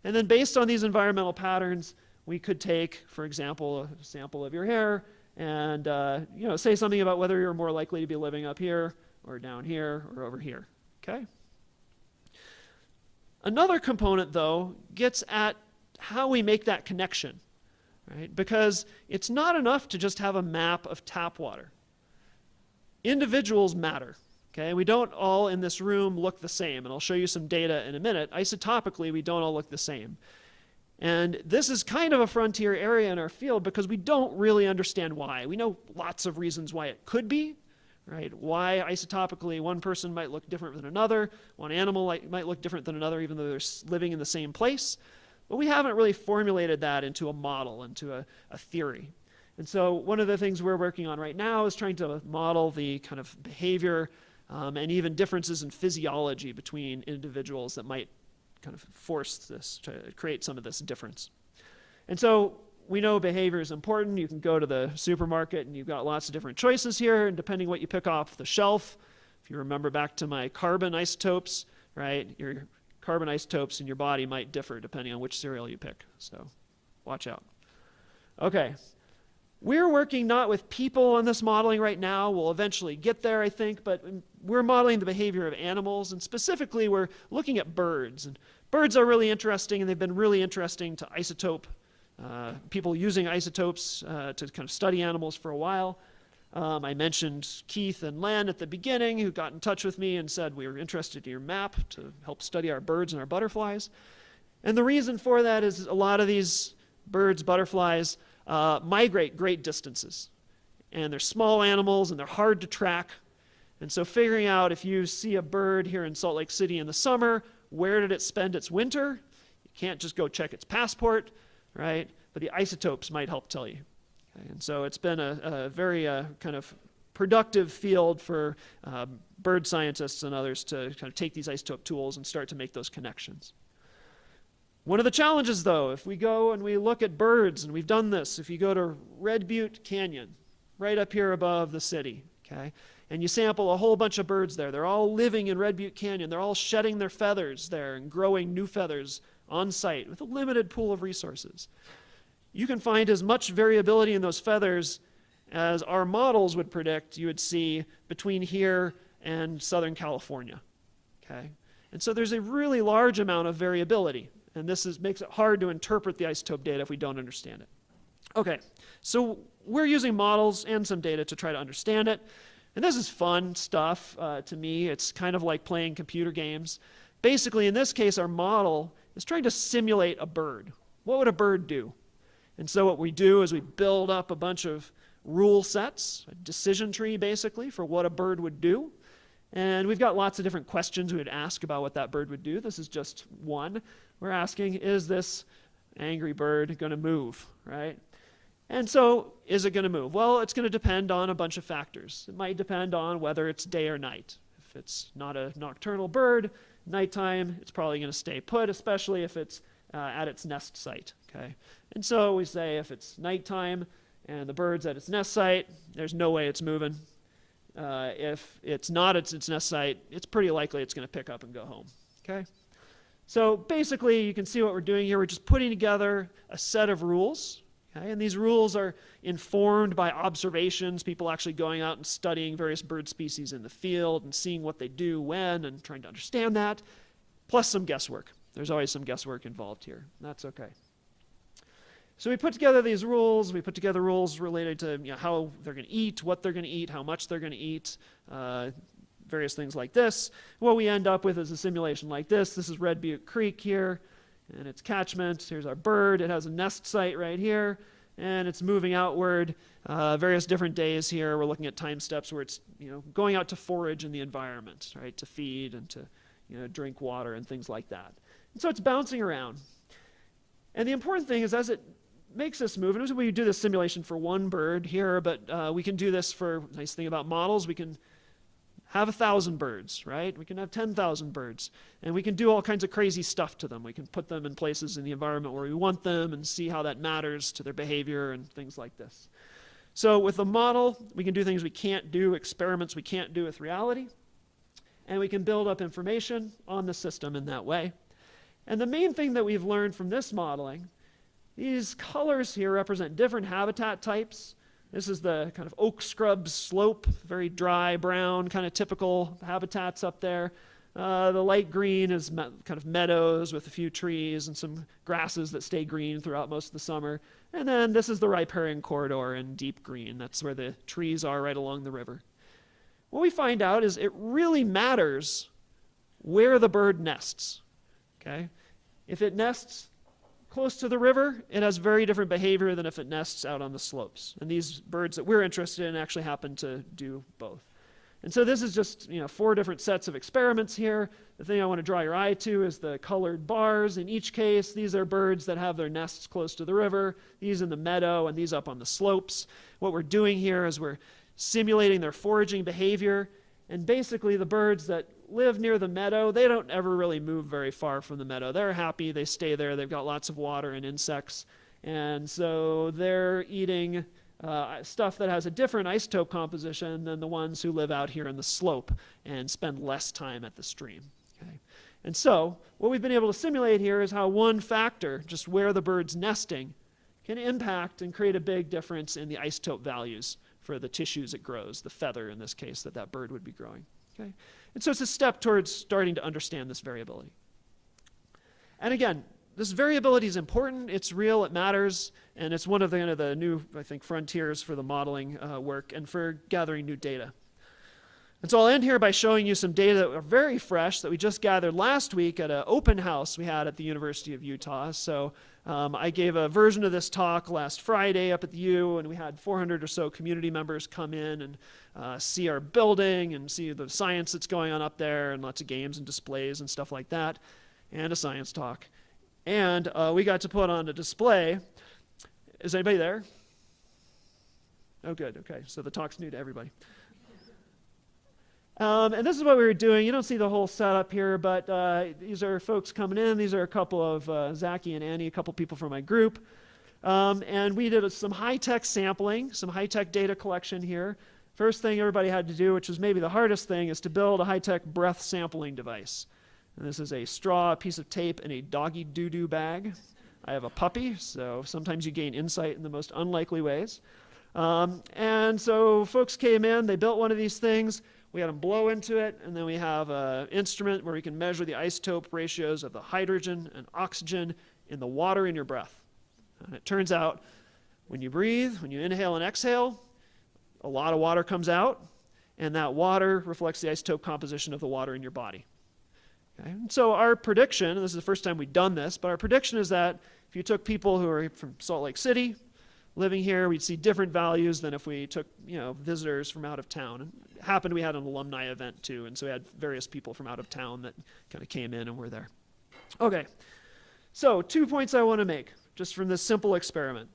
Speaker 2: And then based on these environmental patterns, we could take, for example, a sample of your hair and say something about whether you're more likely to be living up here or down here or over here. Okay? Another component, though, gets at how we make that connection, right? Because it's not enough to just have a map of tap water. Individuals matter. Okay, we don't all in this room look the same, and I'll show you some data in a minute. Isotopically, we don't all look the same. And this is kind of a frontier area in our field because we don't really understand why. We know lots of reasons why it could be, right? Why isotopically one person might look different than another, one animal might look different than another even though they're living in the same place. But we haven't really formulated that into a model, into a theory. And so one of the things we're working on right now is trying to model the kind of behavior and even differences in physiology between individuals that might kind of force this, to create some of this difference. And so we know behavior is important. You can go to the supermarket and you've got lots of different choices here, and depending what you pick off the shelf, if you remember back to my carbon isotopes, right, your carbon isotopes in your body might differ depending on which cereal you pick. So watch out. Okay. We're working not with people on this modeling right now. We'll eventually get there, I think, but we're modeling the behavior of animals, and specifically we're looking at birds. And birds are really interesting, and they've been really interesting to isotope, people using isotopes to kind of study animals for a while. I mentioned Keith and Len at the beginning, who got in touch with me and said we were interested in your map to help study our birds and our butterflies. And the reason for that is a lot of these birds, butterflies, migrate great distances. And they're small animals and they're hard to track. And so figuring out if you see a bird here in Salt Lake City in the summer, where did it spend its winter? You can't just go check its passport, right? But the isotopes might help tell you. Okay? And so it's been a very kind of productive field for bird scientists and others to kind of take these isotope tools and start to make those connections. One of the challenges, though, if we go and we look at birds, and we've done this, if you go to Red Butte Canyon, right up here above the city, okay, and you sample a whole bunch of birds there, they're all living in Red Butte Canyon, they're all shedding their feathers there and growing new feathers on site with a limited pool of resources. You can find as much variability in those feathers as our models would predict you would see between here and Southern California, okay? And so there's a really large amount of variability. And this makes it hard to interpret the isotope data if we don't understand it. Okay, so we're using models and some data to try to understand it. And this is fun stuff to me. It's kind of like playing computer games. Basically, in this case, our model is trying to simulate a bird. What would a bird do? And so what we do is we build up a bunch of rule sets, a decision tree basically, for what a bird would do. And we've got lots of different questions we would ask about what that bird would do. This is just one. We're asking, is this angry bird going to move, right? And so, is it going to move? Well, it's going to depend on a bunch of factors. It might depend on whether it's day or night. If it's not a nocturnal bird, nighttime, it's probably going to stay put, especially if it's at its nest site, okay? And so we say if it's nighttime and the bird's at its nest site, there's no way it's moving. If it's not at its nest site, it's pretty likely it's going to pick up and go home, okay? So basically, you can see what we're doing here. We're just putting together a set of rules, okay? And these rules are informed by observations, people actually going out and studying various bird species in the field and seeing what they do when and trying to understand that, plus some guesswork. There's always some guesswork involved here. That's okay. So we put together these rules. We put together rules related to how they're going to eat, what they're going to eat, how much they're going to eat, various things like this. What we end up with is a simulation like this. This is Red Butte Creek here, and its catchment. Here's our bird. It has a nest site right here, and it's moving outward various different days here. We're looking at time steps where it's going out to forage in the environment, right, to feed and to drink water and things like that. And so it's bouncing around. And the important thing is as it makes this move, and we do this simulation for one bird here, but we can do this for, nice thing about models, we can have 1,000 birds, right? We can have 10,000 birds, and we can do all kinds of crazy stuff to them. We can put them in places in the environment where we want them and see how that matters to their behavior and things like this. So with a model, we can do things we can't do, experiments we can't do with reality, and we can build up information on the system in that way. And the main thing that we've learned from this modeling, these colors here represent different habitat types. This is the kind of oak scrub slope, very dry, brown, kind of typical habitats up there. The light green is kind of meadows with a few trees and some grasses that stay green throughout most of the summer. And then this is the riparian corridor in deep green. That's where the trees are right along the river. what we find out is it really matters where the bird nests. Okay? If it nests close to the river, it has very different behavior than if it nests out on the slopes. And these birds that we're interested in actually happen to do both. And so this is just 4 different sets of experiments here. The thing I want to draw your eye to is the colored bars. In each case, these are birds that have their nests close to the river, these in the meadow, and these up on the slopes. What we're doing here is we're simulating their foraging behavior. And basically the birds that live near the meadow, they don't ever really move very far from the meadow. They're happy, they stay there, they've got lots of water and insects. And so they're eating stuff that has a different isotope composition than the ones who live out here in the slope and spend less time at the stream. Okay? And so what we've been able to simulate here is how one factor, just where the bird's nesting, can impact and create a big difference in the isotope values for the tissues it grows, the feather in this case that bird would be growing. Okay? And so it's a step towards starting to understand this variability. And again, this variability is important, it's real, it matters, and it's one of the new, I think, frontiers for the modeling work and for gathering new data. And so I'll end here by showing you some data that are very fresh that we just gathered last week at an open house we had at the University of Utah. So I gave a version of this talk last Friday up at the U, and we had 400 or so community members come in and see our building and see the science that's going on up there, and lots of games and displays and stuff like that, and a science talk. And we got to put on a display. Is anybody there? Oh, good. Okay. So the talk's new to everybody. And this is what we were doing. You don't see the whole setup here, but these are folks coming in. These are a couple of Zachy and Annie, a couple people from my group. And we did some high-tech sampling, some high-tech data collection here. First thing everybody had to do, which was maybe the hardest thing, is to build a high-tech breath sampling device. And this is a straw, a piece of tape, and a doggy doo-doo bag. I have a puppy, so sometimes you gain insight in the most unlikely ways. And so folks came in, they built one of these things. We had them blow into it, and then we have an instrument where we can measure the isotope ratios of the hydrogen and oxygen in the water in your breath. And it turns out when you breathe, when you inhale and exhale, a lot of water comes out, and that water reflects the isotope composition of the water in your body. Okay? And so our prediction, and this is the first time we've done this, but our prediction is that if you took people who are from Salt Lake City, living here, we'd see different values than if we took visitors from out of town. And it happened we had an alumni event too, and so we had various people from out of town that kind of came in and were there. Okay, so 2 points I want to make just from this simple experiment.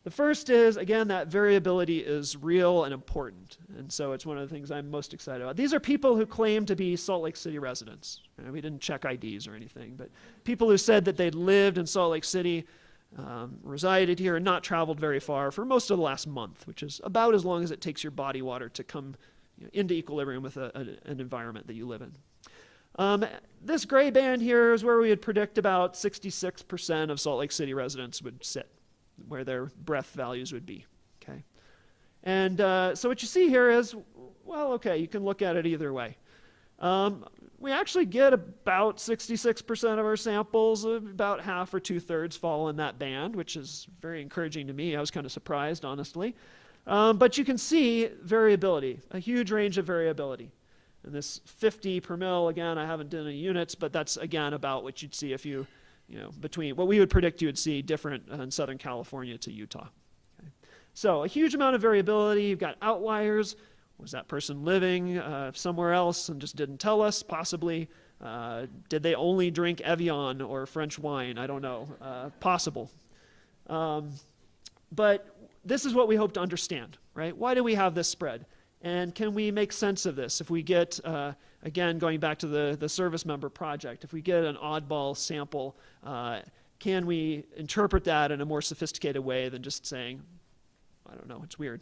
Speaker 2: The first is, again, that variability is real and important, and so it's one of the things I'm most excited about. These are people who claim to be Salt Lake City residents. We didn't check IDs or anything, but people who said that they'd lived in Salt Lake City, resided here, and not traveled very far for most of the last month, which is about as long as it takes your body water to come into equilibrium with an environment that you live in. This gray band here is where we would predict about 66% of Salt Lake City residents would sit, where their breath values would be. Okay, and so what you see here is, well, okay, you can look at it either way. We actually get about 66% of our samples, about half or 2/3 fall in that band, which is very encouraging to me. I was kind of surprised, honestly. But you can see variability, a huge range of variability. And this 50 per mil, again, I haven't done any units, but that's, again, about what you'd see if between what we would predict you would see different in Southern California to Utah. Okay. So a huge amount of variability. You've got outliers. Was that person living somewhere else and just didn't tell us? Possibly. Did they only drink Evian or French wine? I don't know. Possible. But this is what we hope to understand, right? Why do we have this spread? And can we make sense of this? If we get, again, going back to the service member project, if we get an oddball sample, can we interpret that in a more sophisticated way than just saying, I don't know, it's weird.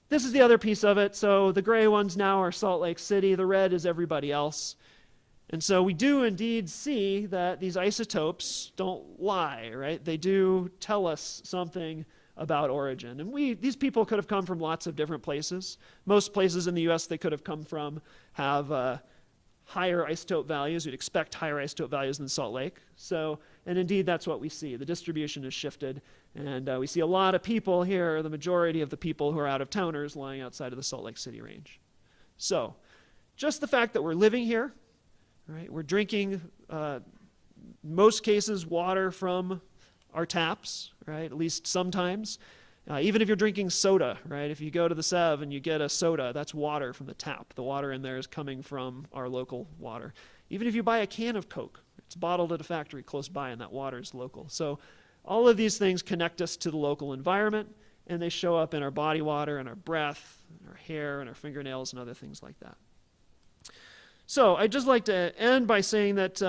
Speaker 2: This is the other piece of it. So the gray ones now are Salt Lake City. The red is everybody else. And so we do indeed see that these isotopes don't lie, right? They do tell us something about origin. And these people could have come from lots of different places. Most places in the US they could have come from have higher isotope values. We'd expect higher isotope values than Salt Lake. So, and indeed, that's what we see. The distribution has shifted, and we see a lot of people here, the majority of the people who are out-of-towners lying outside of the Salt Lake City range. So, just the fact that we're living here, right? We're drinking, most cases, water from our taps, right? At least sometimes. Even if you're drinking soda, right? If you go to the Sev and you get a soda, that's water from the tap. The water in there is coming from our local water. Even if you buy a can of Coke, it's bottled at a factory close by and that water is local. So all of these things connect us to the local environment, and they show up in our body water and our breath, and our hair and our fingernails and other things like that. So I'd just like to end by saying that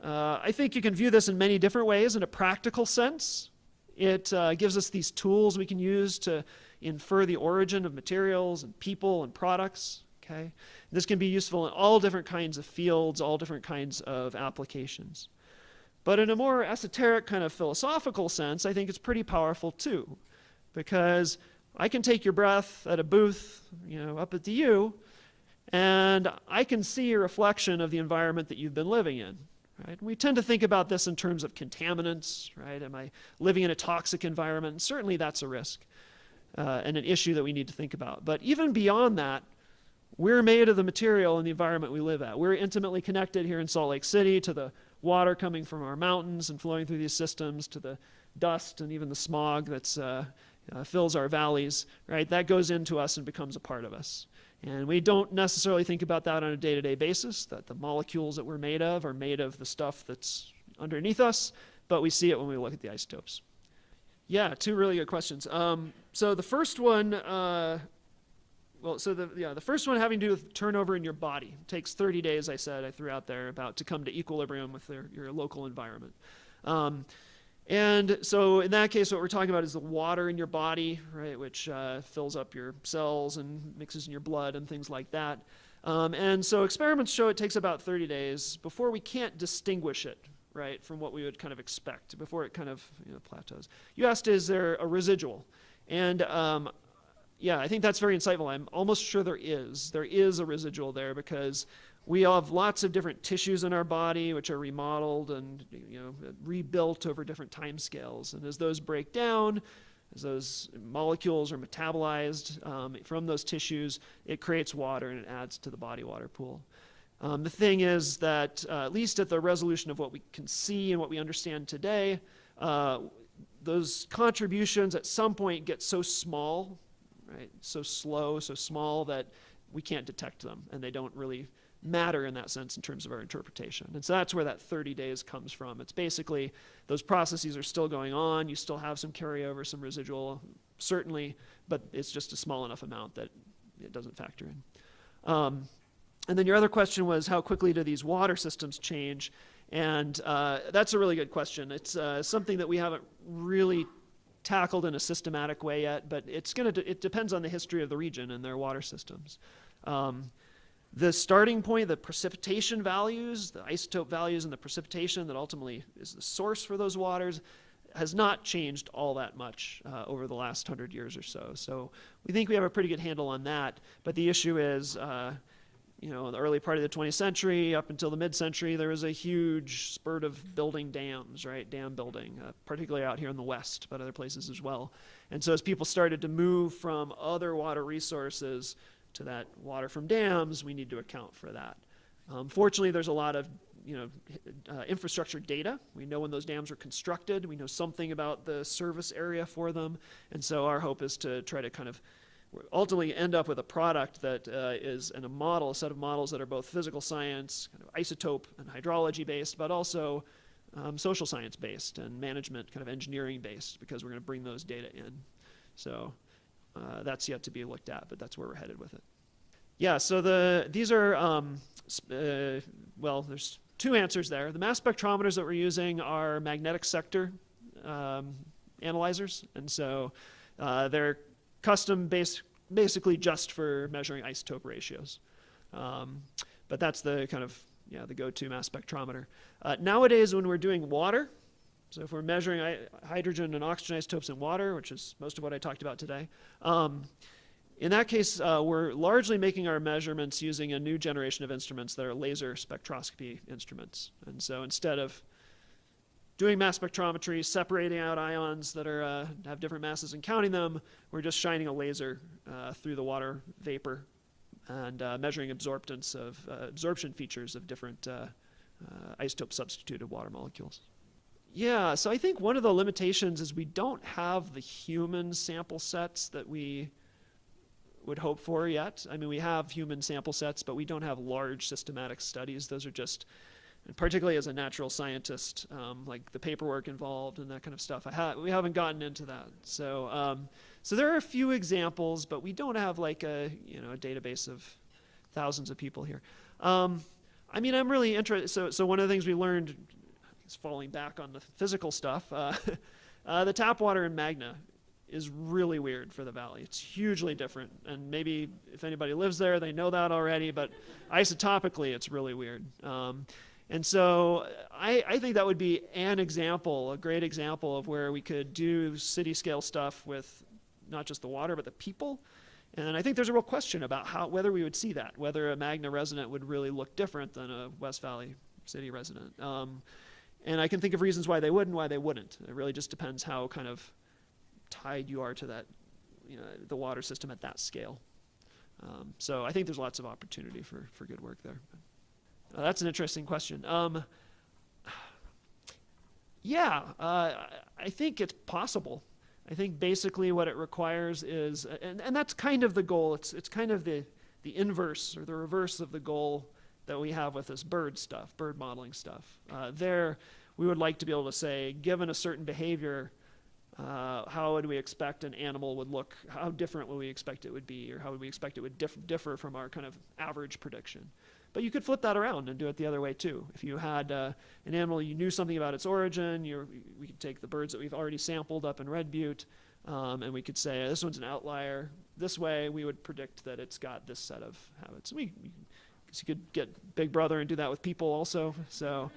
Speaker 2: I think you can view this in many different ways. In a practical sense, it gives us these tools we can use to infer the origin of materials and people and products. Okay? This can be useful in all different kinds of fields, all different kinds of applications. But in a more esoteric kind of philosophical sense, I think it's pretty powerful too, because I can take your breath at a booth, up at the U, and I can see a reflection of the environment that you've been living in. Right? We tend to think about this in terms of contaminants, right? Am I living in a toxic environment? And certainly that's a risk and an issue that we need to think about. But even beyond that, we're made of the material and the environment we live at. We're intimately connected here in Salt Lake City to the water coming from our mountains and flowing through these systems, to the dust and even the smog that fills our valleys, right? That goes into us and becomes a part of us. And we don't necessarily think about that on a day-to-day basis, that the molecules that we're made of are made of the stuff that's underneath us, but we see it when we look at the isotopes. Yeah, two really good questions. So the first one, the first one having to do with turnover in your body. It takes 30 days, I threw out there, about to come to equilibrium with your local environment. And so in that case, what we're talking about is the water in your body, right, which fills up your cells and mixes in your blood and things like that. And so experiments show it takes about 30 days before we can't distinguish it, right, from what we would kind of expect, before it kind of plateaus. You asked, is there a residual? And yeah, I think that's very insightful. I'm almost sure there is. There is a residual there because we have lots of different tissues in our body which are remodeled and rebuilt over different time scales. And as those break down, as those molecules are metabolized from those tissues, it creates water and it adds to the body water pool. The thing is that at least at the resolution of what we can see and what we understand today, those contributions at some point get so small, right, so slow, so small that we can't detect them, and they don't really matter in that sense in terms of our interpretation. And so that's where that 30 days comes from. It's basically those processes are still going on. You still have some carryover, some residual, certainly, but it's just a small enough amount that it doesn't factor in. And then your other question was, how quickly do these water systems change? And that's a really good question. It's something that we haven't really tackled in a systematic way yet, but it depends on the history of the region and their water systems. The starting point, the precipitation values, the isotope values and the precipitation that ultimately is the source for those waters, has not changed all that much over the last 100 years or so. So we think we have a pretty good handle on that, but the issue is in the early part of the 20th century up until the mid-century, there was a huge spurt of building dams, right? Dam building, particularly out here in the West, but other places as well. And so as people started to move from other water resources to that water from dams, we need to account for that. Fortunately, there's a lot of infrastructure data. We know when those dams were constructed. We know something about the service area for them. And so our hope is to try to kind of ultimately end up with a product that is in a set of models that are both physical science, kind of isotope and hydrology based, but also social science based and management kind of engineering based, because we're going to bring those data in. So that's yet to be looked at, but that's where we're headed with it. Yeah, so these are, there's two answers there. The mass spectrometers that we're using are magnetic sector analyzers, and so they're custom basically just for measuring isotope ratios. But that's the kind of, the go-to mass spectrometer. Nowadays, when we're doing water, so if we're measuring hydrogen and oxygen isotopes in water, which is most of what I talked about today, In that case, we're largely making our measurements using a new generation of instruments that are laser spectroscopy instruments. And so instead of doing mass spectrometry, separating out ions that have different masses and counting them, we're just shining a laser through the water vapor and measuring absorption features of different isotope substituted water molecules. Yeah, so I think one of the limitations is we don't have the human sample sets that we would hope for yet. I mean, we have human sample sets, but we don't have large systematic studies. Those are just, and particularly as a natural scientist, like the paperwork involved and that kind of stuff. We haven't gotten into that. So, so there are a few examples, but we don't have like a database of thousands of people here. I mean, I'm really interested. So one of the things we learned is falling back on the physical stuff. The tap water in Magna is really weird for the valley. It's hugely different. And maybe if anybody lives there, they know that already. But isotopically, it's really weird. And so I think that would be an example, a great example of where we could do city-scale stuff with not just the water, but the people. And I think there's a real question about whether we would see that, whether a Magna resident would really look different than a West Valley city resident. And I can think of reasons why they would and why they wouldn't. It really just depends how kind of tied you are to that, the water system at that scale. So I think there's lots of opportunity for good work there. That's an interesting question. Yeah, I think it's possible. I think basically what it requires is, and that's kind of the goal. It's kind of the inverse or the reverse of the goal that we have with this bird modeling stuff. There, we would like to be able to say, given a certain behavior, how would we expect an animal would look? How different would we expect it would be, or how would we expect it would differ from our kind of average prediction? But you could flip that around and do it the other way too. If you had an animal, you knew something about its origin, we could take the birds that we've already sampled up in Red Butte, and we could say, this one's an outlier. This way, we would predict that it's got this set of habits. You could get Big Brother and do that with people also. So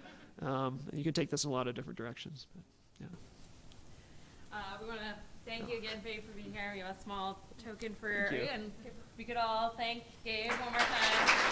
Speaker 2: you can take this in a lot of different directions. But, yeah.
Speaker 1: We want to thank you again, Gabe, for being here. We have a small token for you,
Speaker 2: you.
Speaker 1: and we could all thank Gabe one more time.